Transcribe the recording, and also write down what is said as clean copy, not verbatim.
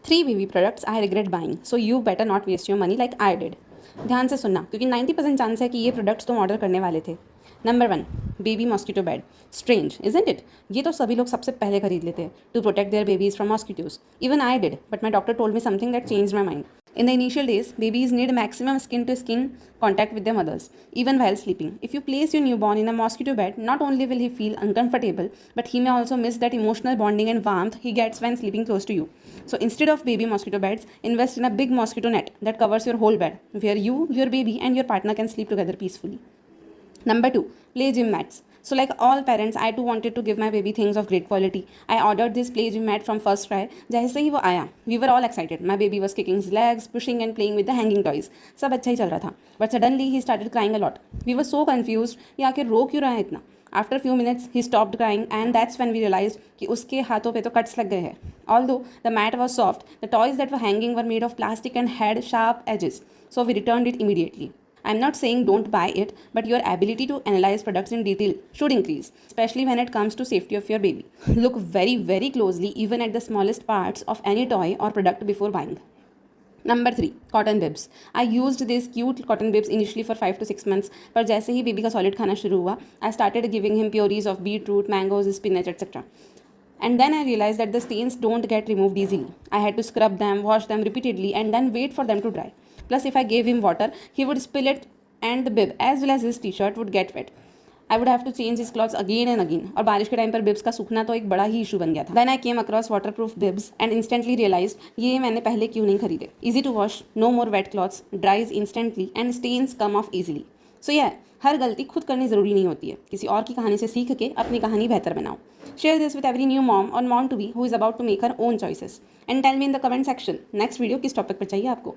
3 baby products I regret buying, so you better not waste your money like I did. ध्यान से सुनना, क्योंकि 90% chance है कि ये प्रोडक्ट्स तुम ऑर्डर करने वाले थे। Number 1, baby mosquito bed. Strange isn't it? ये तो सभी लोग सबसे पहले खरीद लेते हैं to protect their babies from mosquitoes. Even I did, but my doctor told me something that change my mind. In the initial days, babies need maximum skin to skin contact with their mothers, even while sleeping. If you place your newborn in a mosquito bed, not only will he feel uncomfortable, but he may also miss that emotional bonding and warmth he gets when sleeping close to you. So instead of baby mosquito beds, invest in a big mosquito net that covers your whole bed, where you, your baby, and your partner can sleep together peacefully. Number 2, play gym mats. So like all parents, I too wanted to give my baby things of great quality. I ordered this play gym mat from first try. जैसे ही वो आया, we were all excited. My baby was kicking his legs, pushing and playing with the hanging toys. सब अच्छा ही चल रहा था. But suddenly he started crying a lot. We were so confused. ये आखिर रो क्यों रहा है इतना? After a few minutes, he stopped crying, and that's when we realized कि उसके हाथों पे तो cuts लग गए हैं. Although the mat was soft, the toys that were hanging were made of plastic and had sharp edges. So we returned it immediately. I'm not saying don't buy it, but your ability to analyze products in detail should increase, especially when it comes to safety of your baby. Look very, very closely even at the smallest parts of any toy or product before buying. Number 3, cotton bibs. I used these cute cotton bibs initially for 5 to 6 months, पर जैसे ही baby का solid खाना शुरू हुआ, I started giving him purees of beetroot, mangoes, spinach, etc. And then I realized that the stains don't get removed easily. I had to scrub them, wash them repeatedly, and then wait for them to dry. Plus, if I gave him water, he would spill it, and the bib as well as his t-shirt would get wet. I would have to change his clothes again and again. और बारिश के time पर bibs का सूखना तो एक बड़ा ही issue बन गया था. Then I came across waterproof bibs and instantly realized ये मैंने पहले क्यों नहीं खरीदे. Easy to wash, no more wet clothes, dries instantly, and stains come off easily. So yeah, हर गलती खुद करनी ज़रूरी नहीं होती है. किसी और की कहानी से सीख के अपनी कहानी बेहतर बनाओ. Share this with every new mom or mom to be who is about to make her own choices. And tell me in the comment section, next video किस टॉपिक पर चाहिए आपको.